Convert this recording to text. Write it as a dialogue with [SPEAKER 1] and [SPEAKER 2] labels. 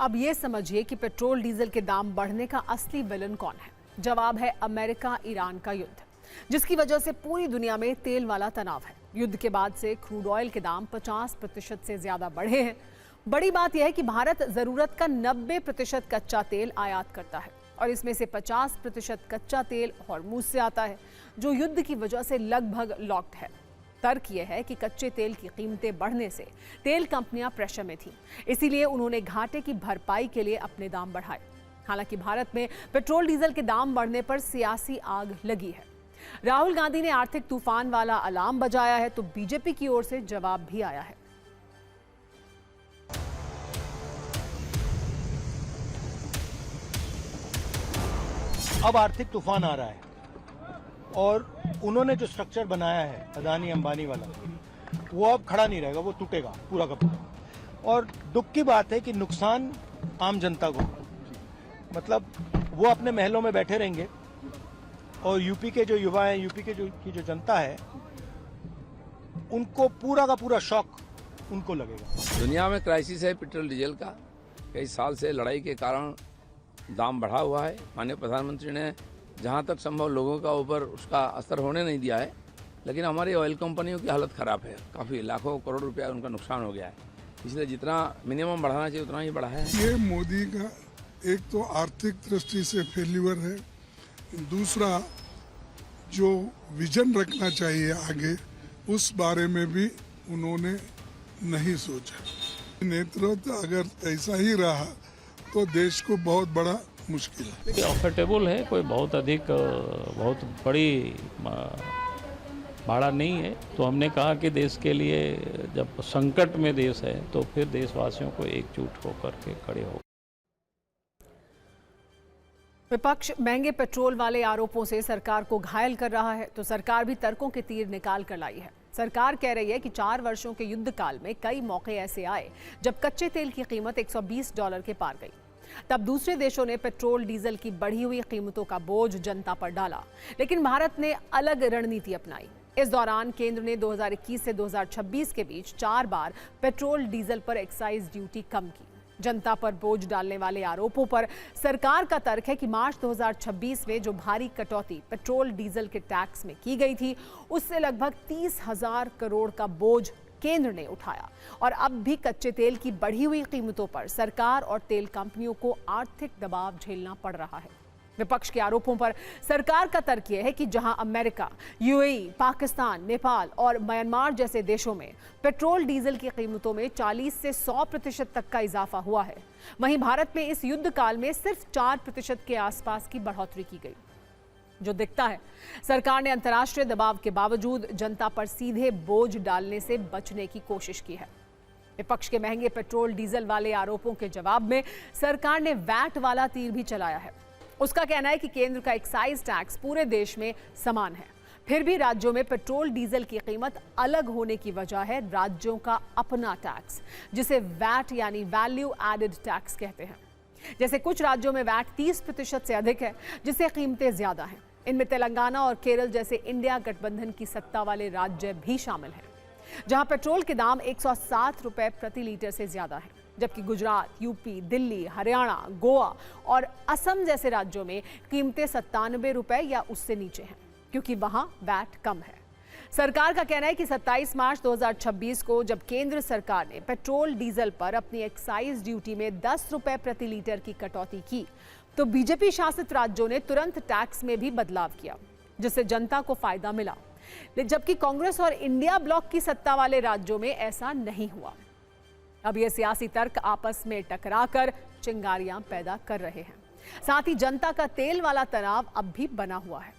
[SPEAKER 1] अब ये समझिए कि पेट्रोल डीजल के दाम बढ़ने का असली विलन कौन है। जवाब है अमेरिका ईरान का युद्ध, जिसकी वजह से पूरी दुनिया में तेल वाला तनाव है। युद्ध के बाद से क्रूड ऑयल के दाम 50% से ज्यादा बढ़े हैं। बड़ी बात यह है कि भारत जरूरत का 90% कच्चा तेल आयात करता है और इसमें से 50% कच्चा तेल हॉर्मुज से आता है, जो युद्ध की वजह से लगभग लॉक्ड है। तर्क यह है कि कच्चे तेल की कीमतें बढ़ने से तेल कंपनियां प्रेशर में थीं, इसीलिए उन्होंने घाटे की भरपाई के लिए अपने दाम बढ़ाए। हालांकि भारत में पेट्रोल डीजल के दाम बढ़ने पर सियासी आग लगी है। राहुल गांधी ने आर्थिक तूफान वाला अलार्म बजाया है, तो बीजेपी की ओर से जवाब भी आया है।
[SPEAKER 2] अब आर्थिक तूफान आ रहा है और उन्होंने जो स्ट्रक्चर बनाया है अदानी अंबानी वाला, वो अब खड़ा नहीं रहेगा, वो टूटेगा पूरा का पूरा। और दुख की बात है कि नुकसान आम जनता को, मतलब वो अपने महलों में बैठे रहेंगे और यूपी के जो युवा हैं, यूपी के की जो जनता है, उनको पूरा का पूरा शॉक उनको लगेगा।
[SPEAKER 3] दुनिया में क्राइसिस है पेट्रोल डीजल का। कई साल से लड़ाई के कारण दाम बढ़ा हुआ है। माननीय प्रधानमंत्री ने जहां तक संभव लोगों का ऊपर उसका असर होने नहीं दिया है, लेकिन हमारी ऑयल कंपनियों की हालत ख़राब है। काफ़ी लाखों करोड़ रुपया उनका नुकसान हो गया है, इसलिए जितना मिनिमम बढ़ाना चाहिए उतना ही बढ़ा है।
[SPEAKER 4] ये मोदी का एक तो आर्थिक दृष्टि से फेल्यूर है, दूसरा जो विजन रखना चाहिए आगे, उस बारे में भी उन्होंने नहीं सोचा। नेतृत्व अगर ऐसा ही रहा तो देश को बहुत बड़ा मुश्किल है।
[SPEAKER 5] प्रॉफिटेबल है, कोई बहुत अधिक बहुत बड़ी भाड़ा नहीं है। तो हमने कहा कि देश के लिए जब संकट में देश है तो फिर देशवासियों को एकजुट होकर के खड़े हो।
[SPEAKER 1] विपक्ष महंगे पेट्रोल वाले आरोपों से सरकार को घायल कर रहा है, तो सरकार भी तर्कों के तीर निकाल कर लाई है। सरकार कह रही है कि 4 वर्षों के युद्ध काल में कई मौके ऐसे आए जब कच्चे तेल की कीमत $120 के पार गई। तब दूसरे देशों ने पेट्रोल डीजल की बढ़ी हुई कीमतों का बोझ जनता पर डाला, लेकिन भारत ने अलग रणनीति अपनाई। इस दौरान केंद्र ने 2021 से 2026 के बीच 4 बार पेट्रोल डीजल पर एक्साइज ड्यूटी कम की। जनता पर बोझ डालने वाले आरोपों पर सरकार का तर्क है कि मार्च 2026 में जो भारी कटौती पेट्रोल डीजल के टैक्स में की गई थी, उससे लगभग 30,000 करोड़ का बोझ केंद्र ने उठाया और अब भी कच्चे तेल की बढ़ी हुई कीमतों पर सरकार और तेल कंपनियों को आर्थिक दबाव झेलना पड़ रहा है। विपक्ष के आरोपों पर सरकार का तर्क यह है कि जहां अमेरिका, यूएई, पाकिस्तान, नेपाल और म्यांमार जैसे देशों में पेट्रोल डीजल की कीमतों में 40 से 100% तक का इजाफा हुआ है, वहीं भारत में इस युद्ध काल में सिर्फ 4% के आसपास की बढ़ोतरी की गई। जो दिखता है, सरकार ने अंतर्राष्ट्रीय दबाव के बावजूद जनता पर सीधे बोझ डालने से बचने की कोशिश की है। विपक्ष के महंगे पेट्रोल डीजल वाले आरोपों के जवाब में सरकार ने वैट वाला तीर भी चलाया है। उसका कहना है कि केंद्र का एक्साइज टैक्स पूरे देश में समान है, फिर भी राज्यों में पेट्रोल डीजल की कीमत अलग होने की वजह है राज्यों का अपना टैक्स, जिसे वैट यानी वैल्यू एडेड टैक्स कहते हैं। जैसे कुछ राज्यों में वैट 30% से अधिक है, जिससे कीमतें ज्यादा हैं। इनमें तेलंगाना और केरल जैसे इंडिया गठबंधन की सत्ता वाले राज्य भी शामिल हैं, जहां पेट्रोल के दाम 107 रुपए प्रति लीटर से ज्यादा है, जबकि गुजरात, यूपी, दिल्ली, हरियाणा, गोवा और असम जैसे राज्यों में कीमतें 97 रुपए या उससे नीचे हैं, क्योंकि वहां वैट कम है। सरकार का कहना है कि 27 मार्च 2026 को जब केंद्र सरकार ने पेट्रोल डीजल पर अपनी एक्साइज ड्यूटी में 10 रुपए प्रति लीटर की कटौती की, तो बीजेपी शासित राज्यों ने तुरंत टैक्स में भी बदलाव किया, जिससे जनता को फायदा मिला, जबकि कांग्रेस और इंडिया ब्लॉक की सत्ता वाले राज्यों में ऐसा नहीं हुआ। अब ये सियासी तर्क आपस में टकराकर चिंगारियां पैदा कर रहे हैं। साथ ही जनता का तेल वाला तनाव अब भी बना हुआ है।